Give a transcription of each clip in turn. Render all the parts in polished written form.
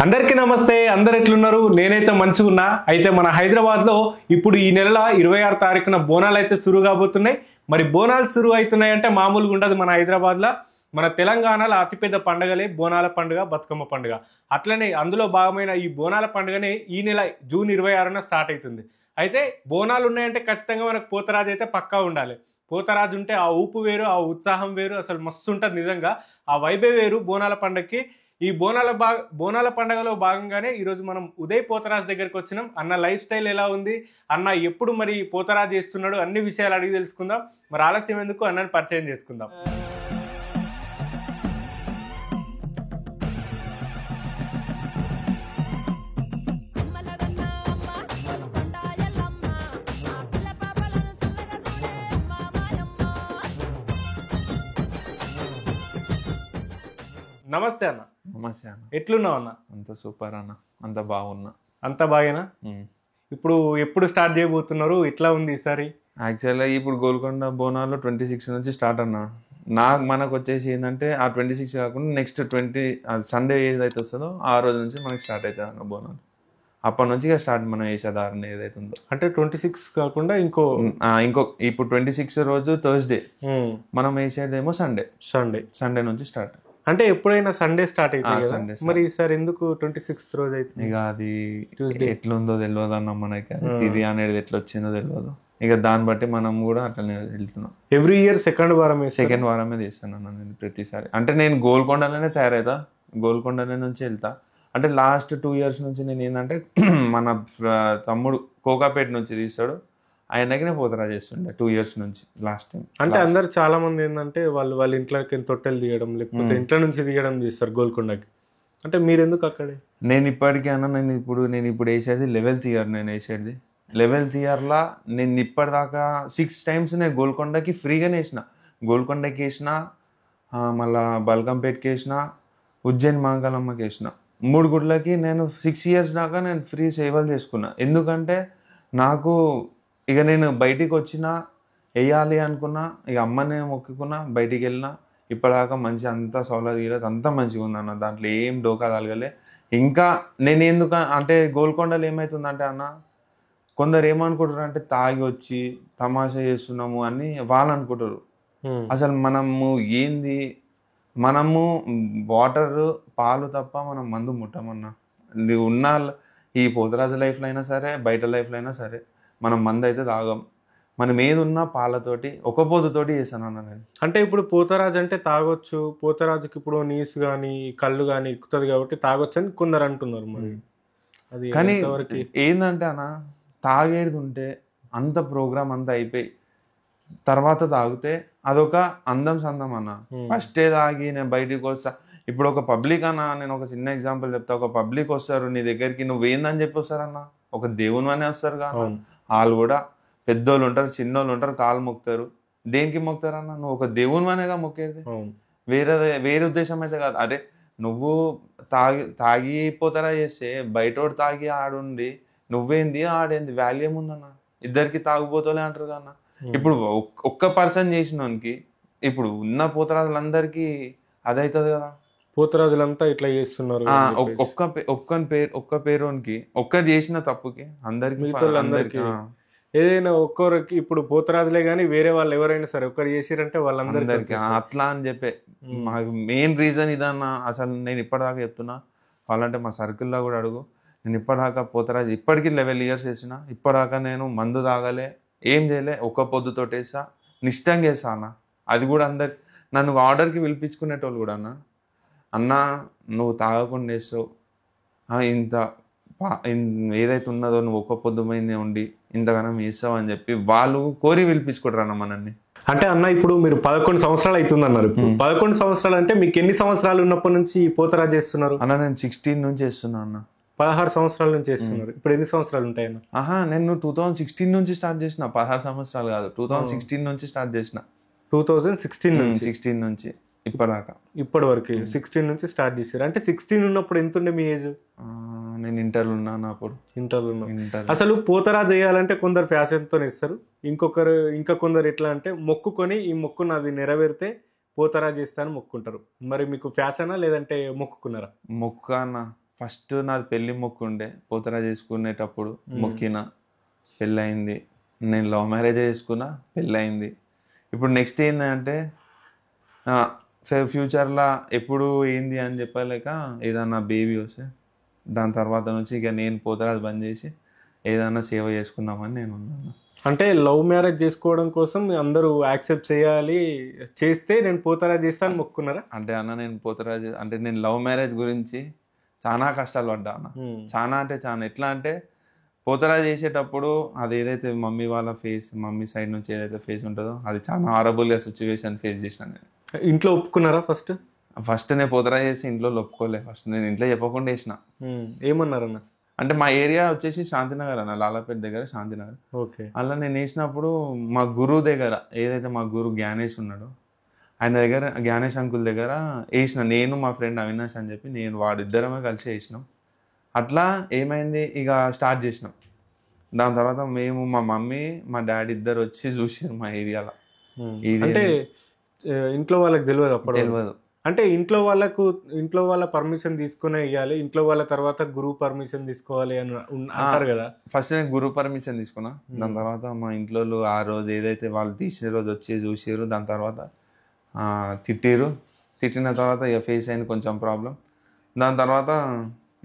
అందరికీ నమస్తే. అందరు ఎట్లున్నారు? నేనైతే మంచిగా ఉన్నా. అయితే మన హైదరాబాద్లో ఇప్పుడు ఈ నెల 26 తారీఖున బోనాలు అయితే సురు కాబోతున్నాయి. మరి బోనాలు సురు అవుతున్నాయి అంటే మామూలుగా ఉండదు. మన హైదరాబాద్లో మన తెలంగాణలో అతిపెద్ద పండుగలే బోనాల పండుగ, బతుకమ్మ పండుగ. అట్లనే అందులో భాగమైన ఈ బోనాల పండుగనే ఈ నెల జూన్ 26న స్టార్ట్ అవుతుంది. అయితే బోనాలు ఉన్నాయంటే ఖచ్చితంగా మనకు పోతరాజు అయితే పక్కా ఉండాలి. పోతరాజు ఉంటే ఆ ఊపు వేరు, ఆ ఉత్సాహం వేరు, అసలు మస్తు ఉంటుంది నిజంగా. ఆ వైబే వేరు బోనాల పండుగకి. ఈ బోనాల పండుగలో భాగంగానే ఈరోజు మనం ఉదయ్ పోతరాజ్ దగ్గరికి వచ్చినాం. అన్న లైఫ్ స్టైల్ ఎలా ఉంది, అన్న ఎప్పుడు మరి పోతరాజ్ చేస్తున్నాడు, అన్ని విషయాలు అడిగి తెలుసుకుందాం. మరి ఆలస్యం ఎందుకు, అన్నని పరిచయం చేసుకుందాం. నమస్తే అన్న. నమస్తే అన్న. ఎట్లున్నావు అన్న? అంత సూపర్ అన్న, అంత బాగున్నా. అంత బాగేనా? ఇప్పుడు ఎప్పుడు స్టార్ట్ చేయబోతున్నారు? ఎట్లా ఉంది ఈసారి? యాక్చువల్గా ఇప్పుడు గోల్కొండ బోనాలు 26 నుంచి స్టార్ట్ అన్న. మనకు వచ్చేసి ఏంటంటే ఆ 26 కాకుండా నెక్స్ట్ 20 సండే ఏదైతే వస్తుందో ఆ రోజు నుంచి మనకి స్టార్ట్ అవుతుంది అన్న బోనాలు. అప్పటి నుంచి ఇక స్టార్ట్ మనం వేసేదారణ ఏదైతే ఉందో. అంటే 26 కాకుండా ఇంకో ఇప్పుడు 26 రోజు థర్స్డే, మనం వేసేదేమో సండే నుంచి స్టార్ట్. అంటే ఎప్పుడైనా సండే స్టార్ట్ అవుతుంది. మరి ఈసారి ఎందుకు 26th రోజు అయితే? ఇక అది ఎట్లుందో తెలియదు అన్న మనకి. ఇది అనేది ఎట్లా వచ్చిందో తెలియదు. ఇక దాన్ని బట్టి మనం కూడా అట్లనే వెళ్తున్నాం. ఎవ్రీ ఇయర్ సెకండ్ వారమే తీస్తాను అన్న నేను ప్రతిసారి. అంటే నేను గోల్కొండలోనే తయారైతా, గోల్కొండలో నుంచి వెళ్తా. అంటే లాస్ట్ 2 years నుంచి నేను ఏంటంటే మన తమ్ముడు కోకాపేట నుంచి తీస్తాడు, ఆయనకి నేను పోతరా చేస్తుండే 2 years నుంచి లాస్ట్ టైం. అంటే అందరు చాలా మంది ఏంటంటే వాళ్ళ ఇంట్లోకి తొట్టెలు తీయడం, లేకపోతే ఇంట్లో నుంచి తీయడం చేస్తారు గోల్కొండకి. అంటే మీరు ఎందుకు అక్కడే? నేను ఇప్పటికీ అన్న నేను ఇప్పుడు వేసేది 11th year. నేను వేసేది 11th yearలా నేను ఇప్పటిదాకా 6 times నేను గోల్కొండకి ఫ్రీగానే వేసిన. గోల్కొండకి వేసిన, మళ్ళా బల్కంపేటకి వేసిన, ఉజ్జయిన్ మహంకాళమ్మకి వేసిన. 3 గుడ్లకి నేను 6 years దాకా నేను ఫ్రీ సేవలు చేసుకున్నా. ఎందుకంటే నాకు ఇక నేను బయటికి వచ్చినా వేయాలి అనుకున్నా, ఇక అమ్మనే మొక్కుకున్నా, బయటికి వెళ్ళినా. ఇప్పటిదాకా మంచి అంతా సౌలభ్యం తీరదు, అంతా మంచిగా ఉంది అన్న. దాంట్లో ఏం డోకా తగలే. ఇంకా నేను ఎందుకు అంటే గోల్కొండలో ఏమవుతుందంటే అన్న, కొందరు ఏమనుకుంటారు అంటే తాగి వచ్చి తమాషా చేస్తున్నాము అని వాళ్ళు అనుకుంటారు. అసలు మనము ఏంది, మనము వాటర్ పాలు తప్ప మనం మందు ముట్టమన్నా. ఉన్న ఈ పోతరాజు లైఫ్లో అయినా సరే, బయట లైఫ్లో అయినా సరే, మనం మందు అయితే తాగం. మనం ఏది ఉన్నా పాలతోటి, ఒక పొద్దుతోటి చేశాను అన్న నేను. అంటే ఇప్పుడు పోతరాజు అంటే తాగొచ్చు, పోతరాజుకి ఇప్పుడు నీసు కానీ కళ్ళు కానీ ఎక్కుతుంది కాబట్టి తాగొచ్చు అని కొందరు అంటున్నారు. మరి అది కానీ ఏంటంటే అన్న, తాగేది ఉంటే అంత ప్రోగ్రామ్ అంతా అయిపోయి తర్వాత తాగితే అదొక అందం సందం అన్న. ఫస్టే తాగి నేను బయటికి వస్తా. ఇప్పుడు ఒక పబ్లిక్ అన్న, నేను ఒక చిన్న ఎగ్జాంపుల్ చెప్తా. ఒక పబ్లిక్ వస్తారు నీ దగ్గరికి, నువ్వేందని చెప్పి వస్తారన్న, ఒక దేవుని అనే వస్తారు కానీ వాళ్ళు కూడా పెద్దోళ్ళు ఉంటారు, చిన్నోళ్ళు ఉంటారు, కాళ్ళు మొక్కుతారు. దేనికి మొక్కుతారన్న? నువ్వు ఒక దేవుని అనేగా మొక్కేది, వేరే ఉద్దేశం అయితే కాదు. అరే నువ్వు తాగిపోతారా చేస్తే బయటోడు తాగి ఆడుండి నువ్వేంది ఆడేంది వాల్యూ ఏముందన్న? ఇద్దరికి తాగుపోతలే అంటారు కన్నా. ఇప్పుడు ఒక్క పర్సన్ చేసినోనికి ఇప్పుడు ఉన్న పోతరాజులందరికీ అదవుతుంది కదా. పోతరాజులంతా ఇట్లా చేస్తున్నారు. ఒక్క పేరుకి ఒక్క చేసిన తప్పుకి అందరికి ఏదైనా ఒక్కరికి ఇప్పుడు పోతరాజులే కానీ వేరే వాళ్ళు ఎవరైనా సరే ఒక్కరు చేసిరంటే వాళ్ళందరికీ అట్లా అని చెప్పే మాకు మెయిన్ రీజన్ ఇదన్నా. అసలు నేను ఇప్పటిదాకా చెప్తున్నా, వాళ్ళంటే మా సర్కిల్లో కూడా అడుగు. నేను ఇప్పటిదాకా పోతరాజు ఇప్పటికీ 11 years వేసిన. ఇప్పటిదాకా నేను మందు తాగలే, ఏం చేయలే, ఒక్క పొద్దుతో వేసా, నిష్టంగా వేసా అన్న. అది కూడా నన్ను ఆర్డర్కి పిలిపించుకునేటోళ్ళు కూడా అన్న నువ్వు తాగకుండా వేస్తావు, ఇంత ఏదైతే ఉన్నదో నువ్వు ఒక్క పొద్దుమైందే ఉండి ఇంతగానం వేస్తావు అని చెప్పి వాళ్ళు కోరి పిలిపించుకుంటారు అన్న మనల్ని. అంటే అన్న ఇప్పుడు మీరు 11 సంవత్సరాలు అవుతుంది అన్నారు. 11 సంవత్సరాలు అంటే మీకు ఎన్ని సంవత్సరాలు ఉన్నప్పటి నుంచి పోతరాజు చేస్తున్నారు అన్న? నేను 16 నుంచి వేస్తున్నా అన్న. 16 సంవత్సరాల నుంచి చేస్తున్నారు. ఇప్పుడు ఎన్ని సంవత్సరాలు ఉంటాయన్న? నేను 2016 నుంచి స్టార్ట్ చేసిన. 16 సంవత్సరాలు కాదు, 2016 నుంచి స్టార్ట్ చేసిన. 2016 నుంచి ఇప్పటిదాకా, ఇప్పటి వరకు 16 నుంచి స్టార్ట్ చేశారు. అంటే 16 ఉన్నప్పుడు ఎంత ఉండే మీ ఏజ్? నేను ఇంటర్లో ఉన్నాను అప్పుడు. ఇంటర్. అసలు పోతరాజు చేయాలంటే కొందరు ఫ్యాషన్తో ఇస్తారు, ఇంకా కొందరు ఎట్లా అంటే మొక్కుకొని ఈ మొక్కు నాది నెరవేరితే పోతరాజు చేస్తాను మొక్కుంటారు. మరి మీకు ఫ్యాషనా లేదంటే మొక్కుకున్నారా? మొక్క అన్న ఫస్ట్ నాది పెళ్లి మొక్కు ఉండే, పోతరాజు చేసుకునేటప్పుడు మొక్కిన, పెళ్ళయింది. నేను లవ్ మ్యారేజ్ చేసుకున్నా, పెళ్ళయింది. ఇప్పుడు నెక్స్ట్ ఏంటంటే ఫ్యూచర్లో ఎప్పుడు ఏంది అని చెప్పలేక ఏదన్నా బేబీ వస్తే దాని తర్వాత నుంచి ఇక నేను పోతరాజు బంద్ చేసి ఏదైనా సేవ చేసుకుందామని నేను ఉన్నాను. అంటే లవ్ మ్యారేజ్ చేసుకోవడం కోసం అందరూ యాక్సెప్ట్ చేయాలి, చేస్తే నేను పోతరాజు చేస్తాను మొక్కున్నారా? అంటే అన్న నేను పోతరాజు అంటే నేను లవ్ మ్యారేజ్ గురించి చాలా కష్టాలు పడ్డా అన్న. చాలా అంటే చాలా. ఎట్లా అంటే పోతరాజు చేసేటప్పుడు అది ఏదైతే మమ్మీ వాళ్ళ ఫేస్, మమ్మీ సైడ్ నుంచి ఏదైతే ఫేస్ ఉంటుందో అది చాలా హారబుల్గా సిచ్యువేషన్ ఫేస్ చేసిన నేను. ఇంట్లో ఒప్పుకున్నారా ఫస్ట్ నేను పోతరాజు చేసి ఇంట్లో ఒప్పుకోలే. ఫస్ట్ నేను ఇంట్లో చెప్పకుండా వేసిన. ఏమన్నారన్న? అంటే మా ఏరియా వచ్చేసి శాంతినగర్ అన్న, లాలాపేట దగ్గర శాంతినగర్. ఓకే. అలా నేను వేసినప్పుడు మా గురువు దగ్గర ఏదైతే మా గురువు జ్ఞానేష్ ఉన్నాడో ఆయన దగ్గర, జ్ఞానేష్ అంకుల్ దగ్గర వేసిన. నేను మా ఫ్రెండ్ అవినాష్ అని చెప్పి నేను వాడిద్దరమే కలిసి వేసినాం. అట్లా ఏమైంది, ఇక స్టార్ట్ చేసినాం. దాని తర్వాత మేము, మా మమ్మీ, మా డాడీ ఇద్దరు వచ్చి చూసారు మా ఏరియాలో. అంటే ఇంట్లో వాళ్ళకి తెలియదు అప్పుడు? తెలియదు. అంటే ఇంట్లో వాళ్ళ పర్మిషన్ తీసుకునే ఇవ్వాలి, ఇంట్లో వాళ్ళ తర్వాత గురువు పర్మిషన్ తీసుకోవాలి అని అంటారు కదా. ఫస్ట్ నేను గురువు పర్మిషన్ తీసుకున్నా. దాని తర్వాత మా ఇంట్లో ఆ రోజు ఏదైతే వాళ్ళు తీసిన రోజు వచ్చి చూసారు. దాని తర్వాత తిట్టిన తర్వాత ఇక ఫేస్ అయింది కొంచెం ప్రాబ్లం. దాని తర్వాత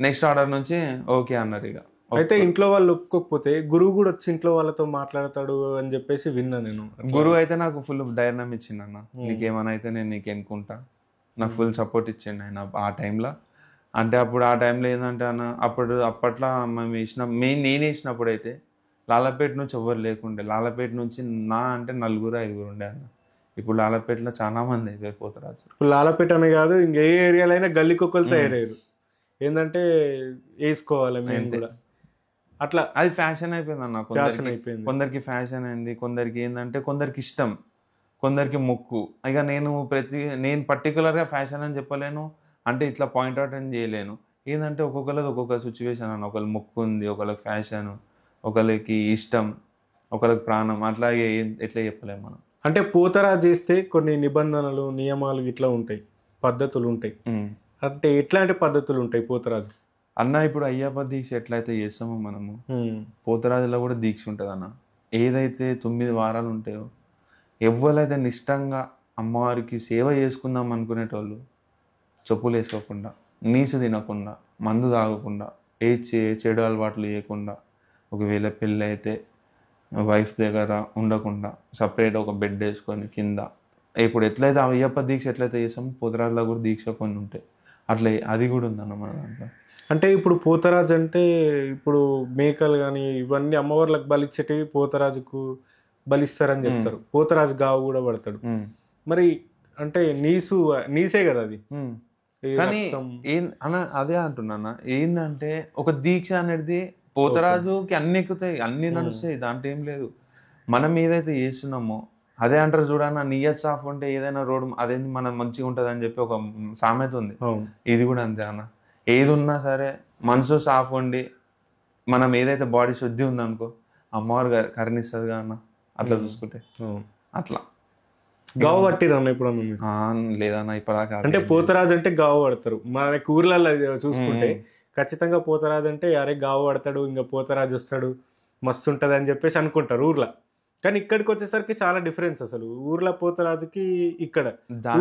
నెక్స్ట్ ఆర్డర్ నుంచి ఓకే అన్నారు. ఇక అయితే ఇంట్లో వాళ్ళు ఒప్పుకోకపోతే గురువు కూడా వచ్చి ఇంట్లో వాళ్ళతో మాట్లాడతాడు అని చెప్పేసి విన్నా నేను. గురువు అయితే నాకు ఫుల్ ధైర్యం ఇచ్చిండు అన్న. నీకేమైనా అయితే నేను నీకు ఎన్నుకుంటా, నాకు ఫుల్ సపోర్ట్ ఇచ్చిండు ఆయన ఆ టైంలో. అంటే అప్పుడు ఆ టైంలో ఏంటంటే అన్న, అప్పట్లో మేము నేను వేసినప్పుడు అయితే లాలాపేట నుంచి ఎవరు లేకుండే. లాలాపేట నుంచి అంటే 4-5 ఉండే అన్న. ఇప్పుడు లాలాపేటలో చాలా మంది అయిపోతారు. ఇప్పుడు లాలాపేట అనే కాదు, ఇంకే ఏరియాలో అయినా గల్లీకొక్కలు తయారయ్యారు. ఏంటంటే వేసుకోవాలి మేము కూడా అట్లా. అది ఫ్యాషన్ అయిపోయింది అన్న. కొందరికి ఫ్యాషన్ అయింది, కొందరికి ఏంటంటే కొందరికి ఇష్టం, కొందరికి మొక్కు. ఇక నేను పర్టికులర్గా ఫ్యాషన్ అని చెప్పలేను, అంటే ఇట్లా పాయింట్అవుట్ అని చేయలేను. ఏంటంటే ఒక్కొక్కరిది ఒక్కొక్క సిచ్యువేషన్ అన్న. ఒకళ్ళకి మొక్కు ఉంది, ఒకళ్ళకి ఫ్యాషన్, ఒకళ్ళకి ఇష్టం, ఒకళ్ళకి ప్రాణం. అట్లాగే ఎట్లా చెప్పలేము మనం. అంటే పోతరాజు చేస్తే కొన్ని నిబంధనలు, నియమాలు ఇట్లా ఉంటాయి, పద్ధతులు ఉంటాయి. అంటే ఎట్లాంటి పద్ధతులు ఉంటాయి పోతరాజు అన్న? ఇప్పుడు అయ్యప్ప దీక్ష ఎట్లయితే చేస్తామో మనము, పోతరాజులో కూడా దీక్ష ఉంటుంది అన్న. ఏదైతే 9 వారాలు ఉంటాయో, ఎవరైతే నిష్టంగా అమ్మవారికి సేవ చేసుకుందాం అనుకునేటోళ్ళు చెప్పులు వేసుకోకుండా, నీసు తినకుండా, మందు తాగకుండా, చెడు అలవాట్లు చేయకుండా, ఒకవేళ పెళ్ళి అయితే వైఫ్ దగ్గర ఉండకుండా సపరేట్ ఒక బెడ్ వేసుకొని కింద, ఇప్పుడు ఎట్లయితే అయ్యప్ప దీక్ష ఎట్లయితే చేస్తామో పోతరాజులో కూడా దీక్ష కొన్ని ఉంటాయి. అట్లా అది కూడా ఉందన్న మన దాంట్లో. అంటే ఇప్పుడు పోతరాజు అంటే ఇప్పుడు మేకలు కానీ ఇవన్నీ అమ్మవార్లకు బలిచ్చేటివి పోతరాజుకు బలిస్తారని చెప్తారు. పోతరాజు గావు కూడా పడతాడు. మరి అంటే నీసే కదా అది. కానీ అదే అంటున్నా, ఏంటంటే ఒక దీక్ష అనేది పోతరాజుకి అన్ని ఎక్కుతాయి, అన్ని నడుస్తాయి, దాంట్లో ఏం లేదు. మనం ఏదైతే చేస్తున్నామో అదే అంటారు చూడన్న, నియత్ సాఫ్ ఉంటే ఏదైనా రోడ్ అదేంది మనం మంచిగా ఉంటుంది అని చెప్పి ఒక సామెత ఉంది. ఇది కూడా అంతే అన్న. ఏది ఉన్నా సరే మనసు సాఫ్ ఉండి మనం ఏదైతే బాడీ శుద్ధి ఉందనుకో అమ్మవారు కరుణిస్తుంది అన్న. అట్లా చూసుకుంటే అట్లా. గావు పట్టిరన్న ఇప్పుడు? లేదన్న ఇప్పటిదాకా. అంటే పోతరాజు అంటే గావు పడతారు. మన ఊర్లలో చూసుకుంటే ఖచ్చితంగా పోతరాజు అంటే అరే గావు పడతాడు, ఇంకా పోతరాజు వస్తాడు, మస్తు ఉంటుంది అని చెప్పేసి అనుకుంటారు ఊర్లో. కానీ ఇక్కడికి వచ్చేసరికి చాలా డిఫరెన్స్. అసలు ఊర్లో పోతరాజుకి ఇక్కడ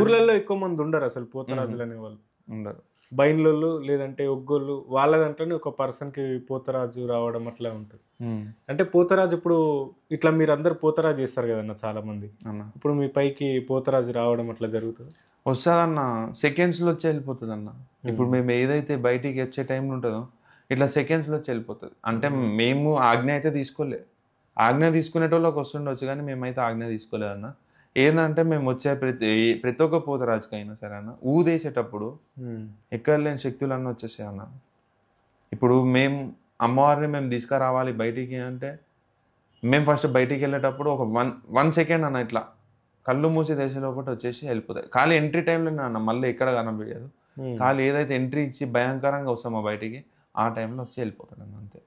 ఊర్లలో ఎక్కువ మంది ఉండరు అసలు పోతరాజులు అనేవాళ్ళు. ఉండరు. బైన్లోళ్ళు లేదంటే ఒగ్గోళ్ళు వాళ్ళ దాంట్లోనే ఒక పర్సన్కి పోతరాజు రావడం అట్లా ఉంటుంది. అంటే పోతరాజు ఇప్పుడు ఇట్లా మీరు అందరు పోతరాజు చేస్తారు కదన్న చాలా మంది. ఇప్పుడు మీ పైకి పోతరాజు రావడం అట్లా జరుగుతుంది? వస్తుందన్న, సెకండ్స్లో వచ్చి వెళ్ళిపోతుంది అన్న. ఇప్పుడు మేము ఏదైతే బయటికి వచ్చే టైంలో ఉంటుందో ఇట్లా సెకండ్స్లో వచ్చి వెళ్ళిపోతుంది. అంటే మేము ఆజ్ఞ అయితే తీసుకోలే, ఆజ్ఞ తీసుకునేటోళ్ళకి వస్తుండొచ్చు కానీ మేమైతే ఆజ్ఞ తీసుకోలేదన్న. ఏంటంటే మేము వచ్చే ప్రతి ఒక్క పోతరాజుకి అయినా సరే అన్న ఊదేసేటప్పుడు ఎక్కడ లేని శక్తులు అన్నీ వచ్చేసాయి అన్న. ఇప్పుడు మేము అమ్మవారిని మేము తీసుకురావాలి బయటికి అంటే మేము ఫస్ట్ బయటికి వెళ్ళేటప్పుడు ఒక వన్ సెకండ్ అన్న ఇట్లా కళ్ళు మూసి దేశంలోపటి వచ్చేసి వెళ్ళిపోతాయి. ఖాళీ ఎంట్రీ టైంలో అన్న మళ్ళీ ఎక్కడ కనబడదు. ఖాళీ ఏదైతే ఎంట్రీ ఇచ్చి భయంకరంగా వస్తామో బయటికి ఆ టైంలో వచ్చి వెళ్ళిపోతాడు అన్న, అంతే.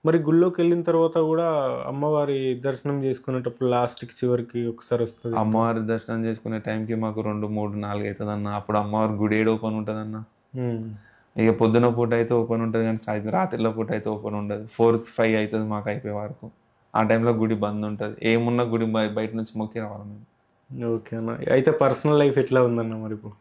మరి గుళ్ళోకి వెళ్ళిన తర్వాత కూడా అమ్మవారి దర్శనం చేసుకునేటప్పుడు లాస్ట్కి చివరికి ఒకసారి వస్తుంది. అమ్మవారి దర్శనం చేసుకునే టైంకి మాకు 2, 3, 4 అవుతుంది అన్న. అప్పుడు అమ్మవారి గుడి ఓపెన్ ఉంటుంది అన్న. ఇక పొద్దున పూట అయితే ఓపెన్ ఉంటుంది కానీ సాయంత్రం రాత్రిలో పూట అయితే ఓపెన్ ఉండదు. 4-5 అవుతుంది మాకు అయిపోయే వరకు. ఆ టైంలో గుడి బంద్ ఉంటుంది. ఏమున్నా గుడి బయట నుంచి మొక్కి రావాలి మేము. ఓకే అన్న. అయితే పర్సనల్ లైఫ్ ఎట్లా ఉందన్న మరి ఇప్పుడు?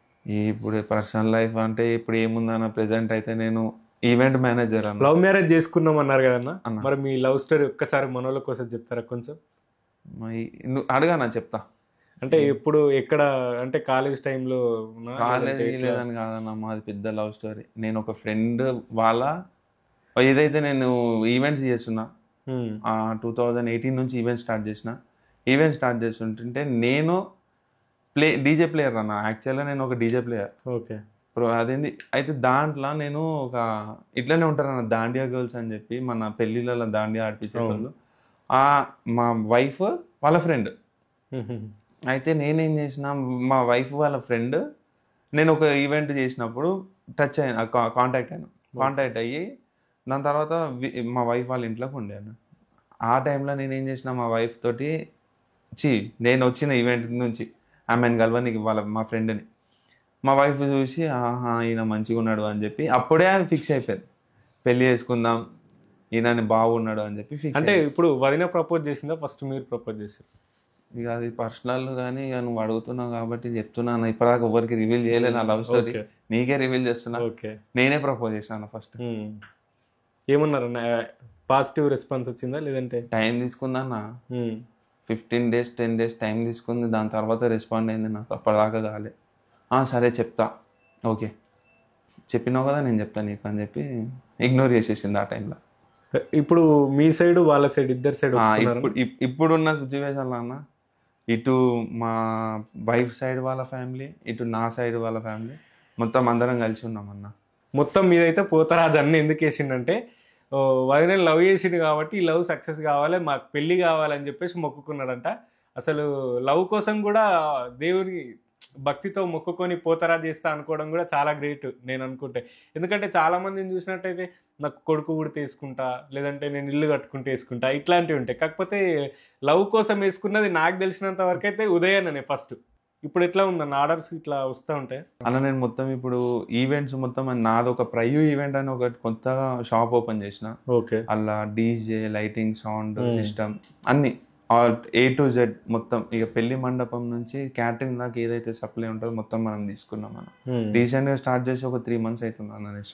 ఇప్పుడు పర్సనల్ లైఫ్ అంటే ఇప్పుడు ఏముందన్న, ప్రెసెంట్ అయితే నేను ఈవెంట్ మేనేజర్ అన్న. లవ్ మ్యారేజ్ చేసుకున్నాం అన్నారు కదన్న, మరి మీ లవ్ స్టోరీ ఒక్కసారి మనోళ్ళ కోసం చెప్తారా కొంచెం? నువ్వు అడగానా చెప్తా. అంటే ఎప్పుడు ఎక్కడ అంటే కాలేజ్ టైంలో? కాలేజ్ లేదని కాదన్న, మాది పెద్ద లవ్ స్టోరీ. నేను ఒక ఫ్రెండ్ వాళ్ళ ఏదైతే నేను ఈవెంట్స్ చేస్తున్నా 2018 నుంచి ఈవెంట్ స్టార్ట్ చేస్తుంటే నేను డీజే ప్లేయర్ అన్న. యాక్చువల్గా నేను ఒక డీజే ప్లేయర్. ఓకే. అదేంది అయితే దాంట్లో నేను ఒక ఇట్లనే ఉంటారన్న దాండియా గర్ల్స్ అని చెప్పి మన పెళ్ళిళ్ళలో దాండియా ఆడిపించేవాళ్ళు. మా వైఫ్ వాళ్ళ ఫ్రెండ్. అయితే నేనేం చేసిన, మా వైఫ్ వాళ్ళ ఫ్రెండ్ నేను ఒక ఈవెంట్ చేసినప్పుడు కాంటాక్ట్ అయ్యి దాని తర్వాత మా వైఫ్ వాళ్ళ ఇంట్లోకి ఉండాను. ఆ టైంలో నేనేం చేసిన, మా వైఫ్ తోటి నేను వచ్చిన ఈవెంట్ నుంచి ఆమెను కలవనికి మా ఫ్రెండ్ని మా వైఫ్ చూసి ఈయన మంచిగా ఉన్నాడు అని చెప్పి అప్పుడే ఫిక్స్ అయిపోయింది, పెళ్లి చేసుకుందాం ఈయన బాగున్నాడు అని చెప్పి ఫిక్స్. అంటే ఇప్పుడు వదిన ప్రపోజ్ చేసిందా ఫస్ట్ మీరు ప్రపోజ్ చేసారు? ఇక అది పర్సనల్ కానీ ఇక నువ్వు అడుగుతున్నావు కాబట్టి చెప్తున్నాను. ఇప్పటిదాకా ఎవరికి రివీల్ చేయలేదు నా లవ్ స్టోరీ, నీకే రివీల్ చేస్తున్నా. నేనే ప్రపోజ్ చేశాను ఫస్ట్. ఏమన్నారు? పాజిటివ్ రెస్పాన్స్ వచ్చిందా లేదంటే? టైం తీసుకుందన్న, 15 days 10 days టైం తీసుకుంది. దాని తర్వాత రెస్పాండ్ అయింది. నాకు అప్పటిదాకా కాలే. సరే చెప్తా, ఓకే చెప్పినావు కదా నేను చెప్తాను నీకు అని చెప్పి ఇగ్నోర్ చేసేసింది ఆ టైంలో. ఇప్పుడు మీ సైడ్ వాళ్ళ సైడ్ ఇద్దరు సైడ్ ఇప్పుడున్న సిచ్యువేషన్లో అన్న, ఇటు మా వైఫ్ సైడ్ వాళ్ళ ఫ్యామిలీ, ఇటు నా సైడ్ వాళ్ళ ఫ్యామిలీ మొత్తం అందరం కలిసి ఉన్నామన్న. మొత్తం మీదైతే పోతరాజు అన్ని ఎందుకు వేసిండంటే, వదిన లవ్ చేసిండు కాబట్టి ఈ లవ్ సక్సెస్ కావాలి, మాకు పెళ్ళి కావాలని చెప్పేసి మొక్కుకున్నాడంట. అసలు లవ్ కోసం కూడా దేవుని భక్తితో మొక్కుకొని పోతరాజు చేస్తా అనుకోవడం కూడా చాలా గ్రేట్ నేను అనుకుంటే. ఎందుకంటే చాలా మందిని చూసినట్టయితే నాకు కొడుకు కూడా తీసుకుంటా, లేదంటే నేను ఇల్లు కట్టుకుంటే వేసుకుంటా, ఇట్లాంటివి ఉంటాయి. కాకపోతే లవ్ కోసం వేసుకున్నది నాకు తెలిసినంత వరకు అయితే ఉదయాన్నే ఫస్ట్. ఇప్పుడు ఎట్లా ఉందన్న ఆర్డర్స్ ఇట్లా వస్తూ ఉంటాయి అలా? నేను మొత్తం ఇప్పుడు ఈవెంట్స్ మొత్తం నాది ఒక ప్రయూ ఈవెంట్ అని ఒకటి కొత్తగా షాప్ ఓపెన్ చేసిన. ఓకే. అలా డీజే, లైటింగ్, సౌండ్ సిస్టమ్ అన్ని A to Z మొత్తం. ఇక పెళ్లి మండపం నుంచి క్యాటరింగ్ దాకా ఏదైతే సప్లై ఉంటుందో మొత్తం మనం తీసుకున్నాం. మనం రీసెంట్గా స్టార్ట్ చేసి ఒక 3 months అవుతుంది అన్న నేను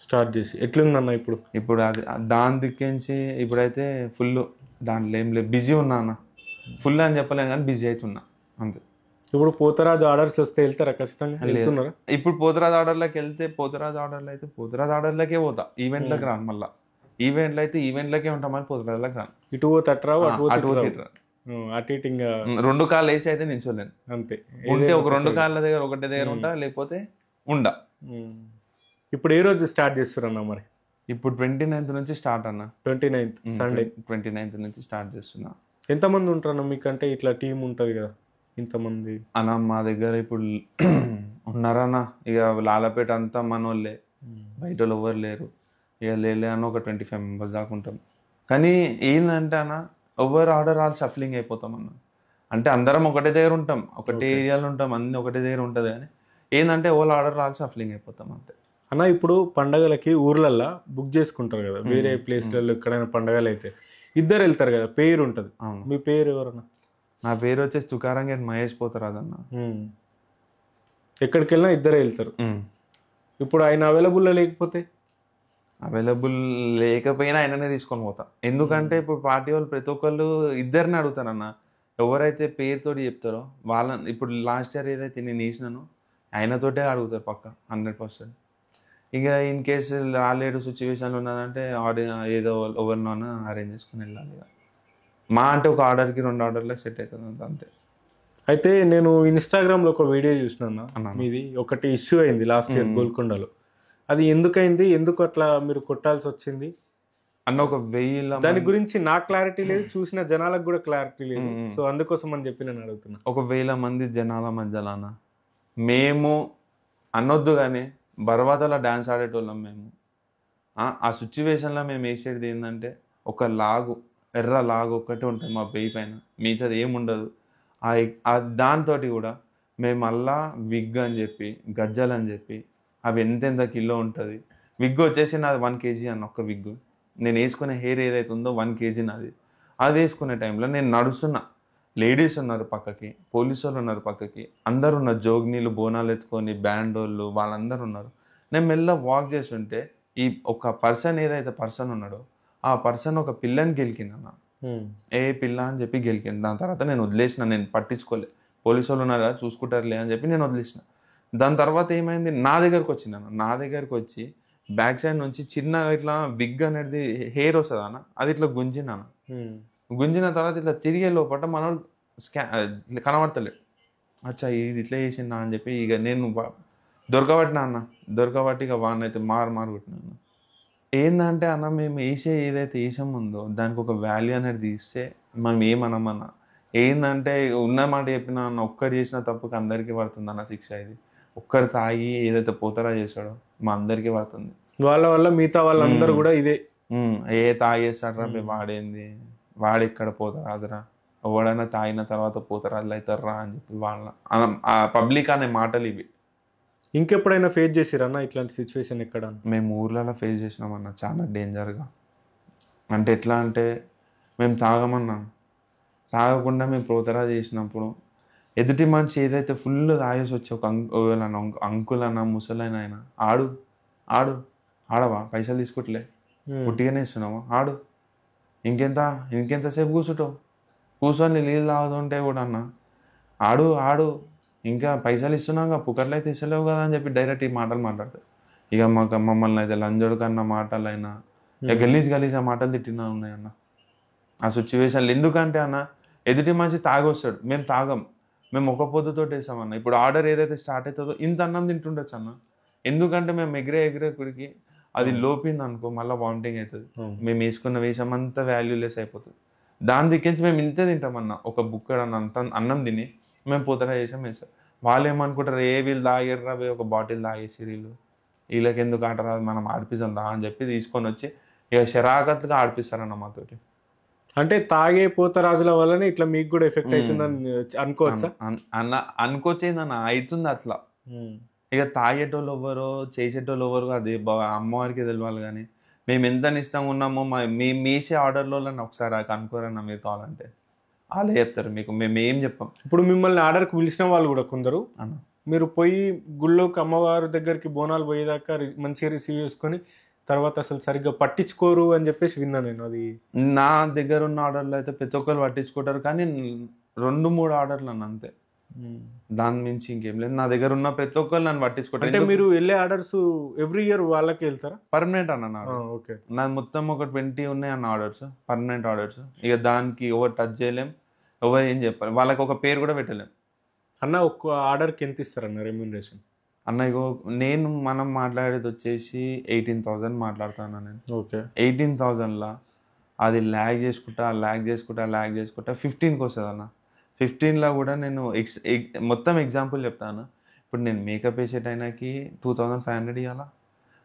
స్టార్ట్ చేసి. ఎట్లుందన్న ఇప్పుడు అది దాని దిక్కించి ఇప్పుడైతే ఫుల్ దాంట్లో ఏం లేదు, బిజీ ఉన్నా అన్న. ఫుల్ అని చెప్పలేను కానీ బిజీ అవుతున్నా అంతే. ఇప్పుడు పోతరాజు ఆర్డర్స్ వస్తే వెళ్తారా ఖచ్చితంగా? వెళ్తున్నారా? ఇప్పుడు పోతరాజు ఆర్డర్లోకి వెళ్తే పోతరాజు ఆర్డర్లకే పోతా, ఈవెంట్లోకి రాను. మళ్ళీ ఈవెంట్లు అయితే ఈవెంట్లకే ఉంటాం, మళ్ళీ పోతరాజులోకి రాను. ఇటు పోతట్రా అటు రెండు కాళ్ళు వేసి అయితే నించోలేను అంతే. ఉంటే ఒక 2 కాళ్ళ దగ్గర ఒకటి దగ్గర ఉంటా, లేకపోతే ఉండా. ఇప్పుడు ఏ రోజు స్టార్ట్ చేస్తున్నా మరి? ఇప్పుడు 29th నుంచి స్టార్ట్ అన్న. 29th సండే 29th నుంచి స్టార్ట్ చేస్తున్నా. ఎంతమంది ఉంటారన్న మీకంటే? ఇట్లా టీం ఉంటుంది కదా ఇంతమంది అన్న? మా దగ్గర ఇప్పుడు ఉన్నారన్న, ఇక లాలపేట అంతా మనోళ్ళే, బయట వాళ్ళు ఎవరు లేరు. ఇక లేలే అన్న ఒక 25 members దాకా ఉంటాం. కానీ ఏంటంటే అన్న, ఎవరు ఆర్డర్ వాళ్ళు షఫ్లింగ్ అయిపోతాం అన్న. అంటే అందరం ఒకటే దగ్గర ఉంటాం, ఒకటే ఏరియాలో ఉంటాం, అన్ని ఒకటే దగ్గర ఉంటుంది. కానీ ఏంటంటే ఎవరు ఆర్డర్ వాళ్ళు షఫ్లింగ్ అయిపోతాం అంతే అన్న. ఇప్పుడు పండగలకి ఊర్లల్లో బుక్ చేసుకుంటారు కదా, వేరే ప్లేస్లలో ఎక్కడైనా పండగలు అయితే ఇద్దరు వెళ్తారు కదా, పేరు ఉంటుంది. మీ పేరు ఎవరన్నా? నా పేరు వచ్చేసి తుకారంగేట్ మహేష్ పోతరాజు అన్న. ఎక్కడికి వెళ్ళినా ఇద్దరే వెళ్తారు. ఇప్పుడు ఆయన అవైలబుల్లో లేకపోతే? అవైలబుల్ లేకపోయినా ఆయననే తీసుకొని పోతా. ఎందుకంటే ఇప్పుడు పార్టీ వాళ్ళు ప్రతి ఒక్కళ్ళు ఇద్దరిని అడుగుతారన్న. ఎవరైతే పేరుతోటి చెప్తారో వాళ్ళని, ఇప్పుడు లాస్ట్ ఇయర్ ఏదైతే నేను వేసినానో ఆయనతోటే అడుగుతారు పక్క 100%. ఇక ఇన్ కేసు రాలేడు సిచ్యువేషన్లో ఉన్నదంటే ఏదో ఎవరినైనా అరేంజ్ చేసుకుని వెళ్ళాలి. ఇక మా అంటే ఒక ఆర్డర్కి 2 ఆర్డర్లకు సెట్ అవుతుంది అంతే. అయితే నేను ఇన్స్టాగ్రామ్లో ఒక వీడియో చూసినా మీది, ఒకటి ఇష్యూ అయింది లాస్ట్ ఇయర్ గోల్కొండలో. అది ఎందుకైంది, ఎందుకు అట్లా మీరు కొట్టాల్సి వచ్చింది అన్న? ఒక 1000 దాని గురించి నాకు క్లారిటీ లేదు, చూసిన జనాలకు కూడా క్లారిటీ లేదు. సో అందుకోసం అని చెప్పి నేను అడుగుతున్నా. ఒక 1000 మంది జనాల మధ్యలో అన్న మేము అనొద్దు కానీ బర్వాదలో డ్యాన్స్ ఆడేటోళ్ళం మేము. ఆ సిచ్యువేషన్లో మేము వేసేది ఏంటంటే ఒక ఎర్ర లాగు ఒక్కటే ఉంటుంది మా పెయి పైన, మిగతాది ఏముండదు. దాంతో కూడా మేము మళ్ళా విగ్ అని చెప్పి, గజ్జలు అని చెప్పి అవి ఎంత కిలో ఉంటుంది. విగ్ వచ్చేసి నాది 1 kg అన్న. ఒక్క విగ్ నేను వేసుకునే హెయిర్ ఏదైతే ఉందో 1 kg నాది. అది వేసుకునే టైంలో నేను నడుస్తున్నా, లేడీస్ ఉన్నారు పక్కకి, పోలీసు వాళ్ళు ఉన్నారు పక్కకి, అందరు ఉన్నారు, జోగినీలు బోనాలు ఎత్తుకొని బ్యాండ్ వాళ్ళు వాళ్ళందరూ ఉన్నారు. నేను మెల్ల వాక్ చేస్తుంటే ఈ ఒక పర్సన్ ఏదైతే పర్సన్ ఉన్నాడో ఆ పర్సన్ ఒక పిల్లని గెలికిందన్న. ఏ పిల్ల అని చెప్పి గెలికింది. దాని తర్వాత నేను వదిలేసిన, నేను పట్టించుకోలే, పోలీసు వాళ్ళు ఉన్నారు కదా చూసుకుంటారులే అని చెప్పి నేను వదిలేసిన. దాని తర్వాత ఏమైంది, నా దగ్గరకు వచ్చింది అన్న. నా దగ్గరకు వచ్చి బ్యాక్ సైడ్ నుంచి చిన్న ఇట్లా విగ్ అనేది హెయిర్ వస్తుంది అన్న, అది ఇట్లా గుంజిన. గుంజిన తర్వాత ఇట్లా తిరిగే లోపల మనం కనబడతలేడు. అచ్చా ఇది ఇట్లా చేసిందా అని చెప్పి ఇక నేను దొరకబట్టినా అన్న. దొరకబట్టి ఇక వాడినైతే మారు కొట్టినా. ఏందంటే అన్న, మేము ఏదైతే వేసాం ఉందో దానికి ఒక వాల్యూ అనేది తీస్తే మనం ఏమనమన్నా. ఏంటంటే ఉన్న మాట చెప్పినా అన్న, ఒక్కడు చేసిన తప్పుకి అందరికీ పడుతుంది అన్న శిక్ష. ఇది ఒక్కడు తాగి ఏదైతే పోతరా చేశాడో మా అందరికీ పడుతుంది. వాళ్ళ వల్ల మిగతా వాళ్ళందరూ కూడా ఇదే తాగేస్తాడరా వాడేంది, వాడెక్కడ పోతారాదురా, ఎవడైనా తాగిన తర్వాత పోతారాదులు అవుతారా అని చెప్పి వాళ్ళ పబ్లిక్ అనే మాటలు ఇవి. ఇంకెప్పుడైనా ఫేస్ చేసిరన్నా ఇట్లాంటి సిచ్యువేషన్ ఎక్కడ? మేము ఊర్లలో ఫేస్ చేసినామన్నా చాలా డేంజర్గా. అంటే ఎట్లా అంటే మేము తాగమన్నా, తాగకుండా మేము ప్రోతరా చేసినప్పుడు ఎదుటి మనిషి ఏదైతే ఫుల్ తాగేసి వచ్చి ఒక అంకుల్ అన్న ముసలైన ఆయన ఆడవా పైసలు తీసుకోవట్లే, పుట్టిగానే ఇస్తున్నావా, ఇంకెంతసేపు కూర్చొని నీళ్ళు తాగుతుంటే కూడా అన్న ఆడు ఇంకా పైసలు ఇస్తున్నాగా పుకర్లు అయితే ఇస్తలేవు కదా అని చెప్పి డైరెక్ట్ ఈ మాటలు మాట్లాడతారు. ఇక మమ్మల్ని అయితే లంజోడు కన్నా మాటలైనా గలీజ్ ఆ మాటలు తిట్టినా ఉన్నాయన్న ఆ సిచ్యువేషన్లు. ఎందుకంటే అన్న ఎదుటి మనిషి తాగొస్తాడు, మేము తాగం, మేము ఒక పొద్దుతో వేసామన్న. ఇప్పుడు ఆర్డర్ ఏదైతే స్టార్ట్ అవుతుందో ఇంత అన్నం తింటుండొచ్చు అన్న. ఎందుకంటే మేము ఎగిరేకుడికి అది లోపింది అనుకో మళ్ళీ వామిటింగ్ అవుతుంది. మేము వేసుకున్న వేషం అంతా వాల్యూలెస్ అయిపోతుంది. దాని దిక్కించి మేము ఇంతే తింటామన్న. ఒక బుక్కడ అంత అన్నం తిని మేము పోతరా చేసాం వేసాం. వాళ్ళు ఏమనుకుంటారు, వీళ్ళు తాగిర్రా ఒక బాటిల్ తాగేసి వీళ్ళకి ఎందుకు ఆట రాదు, మనం ఆడిపిస్తాం దా అని చెప్పి తీసుకొని వచ్చి ఇక శరాగత్తుగా ఆడిపిస్తారన్న మాతోటి. అంటే తాగే పోతరాజుల వల్లనే ఇట్లా మీకు కూడా ఎఫెక్ట్ అవుతుందని అనుకోవచ్చా? అనుకోవచ్చేందన్న, అవుతుంది అట్లా. ఇక తాగేటోళ్ళు ఎవ్వరో చేసేటోళ్ళు ఎవ్వరు అది అమ్మవారికి తెలియాలి. కానీ మేము ఎంత ఇష్టం ఉన్నామో మేము మీసే ఆర్డర్లో ఒకసారి కనుక్కోరన్నా మీరు కావాలంటే, వాళ్ళే చెప్తారు మీకు, మేము ఏం చెప్పాం. ఇప్పుడు మిమ్మల్ని ఆర్డర్కి పిలిచిన వాళ్ళు కూడా కొందరు అన్న, మీరు పోయి గుళ్ళోకి అమ్మవారి దగ్గరికి బోనాలు పోయేదాకా మంచిగా రిసీవ్ చేసుకొని తర్వాత అసలు సరిగ్గా పట్టించుకోరు అని చెప్పేసి విన్నా నేను. అది నా దగ్గర ఉన్న ఆర్డర్లు అయితే ప్రతి ఒక్కరు పట్టించుకుంటారు, కానీ 2-3 ఆర్డర్లు అన్న అంతే, దాని మించి ఇంకేం లేదు. నా దగ్గర ఉన్న ప్రతి ఒక్కరు నన్ను పట్టించుకుంటారు. అంటే మీరు వెళ్ళే ఆర్డర్స్ ఎవ్రీ ఇయర్ వాళ్ళకి వెళ్తారా? పర్మనెంట్ అన్న. ఓకే, నాకు మొత్తం ఒక 20 ఉన్నాయి అన్న ఆర్డర్స్, పర్మనెంట్ ఆర్డర్స్. ఇక దానికి ఎవరు టచ్ చేయలేం, ఎవరు ఏం చెప్పాలి, వాళ్ళకి ఒక పేరు కూడా పెట్టలేం అన్న. ఒక్క ఆర్డర్కి ఎంత ఇస్తారన్న రెమ్యూనరేషన్? అన్న ఇగో మనం మాట్లాడేది వచ్చేసి 18,000 మాట్లాడుతాను నేను. ఓకే, 18,000లా అది ల్యాగ్ చేసుకుంటా 15కి వస్తుంది అన్న. 15లో కూడా నేను మొత్తం ఎగ్జాంపుల్ చెప్తాను. ఇప్పుడు నేను మేకప్ వేసేటైనాకి 2,500 ఇవ్వాలా,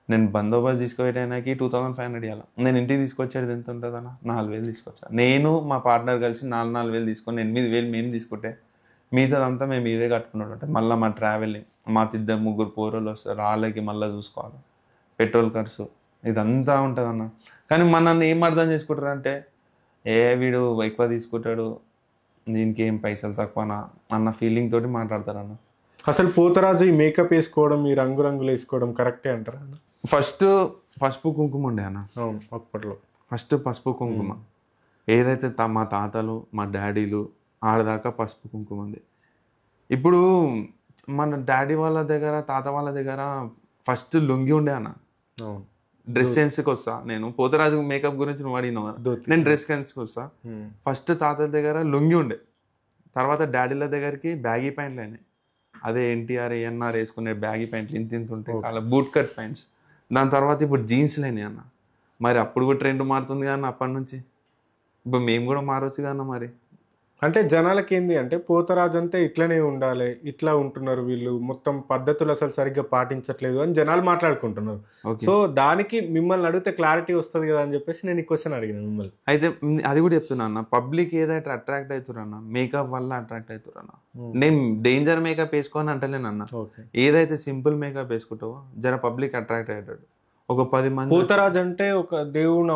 నేను బందోబస్తు తీసుకుపోయేటైనాకి 2,500 ఇవ్వాలా, నేను ఇంటికి తీసుకొచ్చేది ఎంత ఉంటుంది అన్న? 4,000 తీసుకొచ్చా. నేను మా పార్ట్నర్ కలిసి 4,000 తీసుకొని 8,000 మేము తీసుకుంటే మిగతాదంతా మేము ఇదే కట్టుకున్నాడు. అంటే మళ్ళీ మా ట్రావెలింగ్, మా 2-3 పోరోళ్ళు వస్తారు, వాళ్ళకి మళ్ళీ చూసుకోవాలి, పెట్రోల్ ఖర్చు, ఇదంతా ఉంటుంది అన్న. కానీ మనల్ని ఏం అర్థం చేసుకుంటారు అంటే, వీడు ఎక్కువ తీసుకుంటాడు, దీనికి ఏం పైసలు తక్కువనా అన్న ఫీలింగ్ తోటి మాట్లాడతారన్న. అసలు పోతరాజు ఈ మేకప్ వేసుకోవడం, ఈ రంగులు వేసుకోవడం కరెక్టే అంటారా? ఫస్ట్ పసుపు కుంకుమ ఉండే అన్న. అప్పట్లో ఫస్ట్ పసుపు కుంకుమ ఏదైతే మా తాతలు మా డాడీలు ఆడదాకా పసుపు కుంకుమ ఉంది. ఇప్పుడు మన డాడీ వాళ్ళ దగ్గర తాత వాళ్ళ దగ్గర ఫస్ట్ లుంగి ఉండే అన్న. డ్రెస్ సెన్స్కి వస్తా నేను, పోతరాజు మేకప్ గురించి నువ్వు అడిగినావు కదా, నేను డ్రెస్ సెన్స్కి వస్తా. ఫస్ట్ తాతల దగ్గర లుంగి ఉండే, తర్వాత డాడీల దగ్గరికి బ్యాగీ ప్యాంట్లు అయినాయి. అదే ఎన్టీఆర్ ఏఎన్ఆర్ వేసుకునే బ్యాగీ ప్యాంట్లు ఇంత ఉంటాయి, అలా బూట్ కట్ ప్యాంట్స్. దాని తర్వాత ఇప్పుడు జీన్స్లు అయినాయి అన్న. మరి అప్పుడు కూడా ట్రెండ్ మారుతుంది కానీ అప్పటి నుంచి ఇప్పుడు మేము కూడా మారవచ్చు కన్నా. మరి అంటే జనాలకి ఏంది అంటే పోతరాజు అంటే ఇట్లనే ఉండాలి, ఇట్లా ఉంటున్నారు వీళ్ళు, మొత్తం పద్ధతులు అసలు సరిగ్గా పాటించట్లేదు అని జనాలు మాట్లాడుకుంటున్నారు. ఓకే. సో దానికి మిమ్మల్ని అడిగితే క్లారిటీ వస్తుంది కదా అని చెప్పేసి నేను ఈ క్వశ్చన్ అడిగాను మిమ్మల్ని. అయితే అది కూడా చెప్తున్నా అన్న, పబ్లిక్ ఏదైతే అట్రాక్ట్ అవుతారన్న మేకప్ వల్ల అట్రాక్ట్ అవుతారన్న. నేను డేంజర్ మేకప్ వేసుకోని అంటలేనన్న, ఓకే. ఏదైతే సింపుల్ మేకప్ వేసుకుంటావో జర పబ్లిక్ అట్రాక్ట్ అయ్యాడు. ఒక 10 మంది పోతరాజు అంటే ఒక దేవుని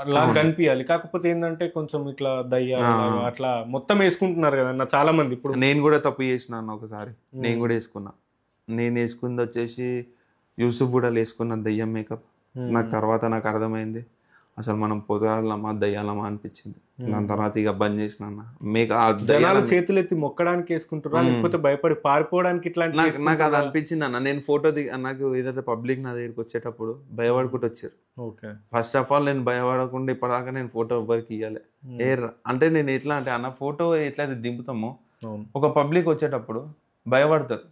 అలా కనిపించాలి, కాకపోతే ఏంటంటే కొంచెం ఇట్లా దయ్యాలు అట్లా మొత్తం వేసుకుంటున్నారు కదన్న చాలా మంది. ఇప్పుడు నేను కూడా తప్పు చేసిన అన్న ఒకసారి, నేను కూడా వేసుకున్నా. నేను వేసుకుంది వచ్చేసి యూసుఫ్ కూడా వేసుకున్న దయ్యం మేకప్. నాకు తర్వాత నాకు అర్థమైంది అసలు మనం పోతరాజులమా దయ్యాలమా అనిపించింది. దాని తర్వాత ఇక బంద్ చేసిన అన్న జనాలు చేతులు ఎత్తి మొక్కడానికి వేసుకుంటారా లేకపోతే భయపడి పారిపోవడానికి ఇట్లాంటి. నాకు అది అనిపించింది అన్న. నేను ఫోటో నాకు ఏదైతే పబ్లిక్ నా దగ్గరికి వచ్చేటప్పుడు భయపడుకుంటూ వచ్చారు. ఓకే. ఫస్ట్ ఆఫ్ ఆల్ నేను భయపడకుండా ఇప్పటిదాకా నేను ఫోటో ఎవరికి ఇవ్వాలి. అంటే నేను ఎట్లా అంటే అన్న ఫోటో ఎట్లయితే దింపుతామో ఒక పబ్లిక్ వచ్చేటప్పుడు భయపడతారు.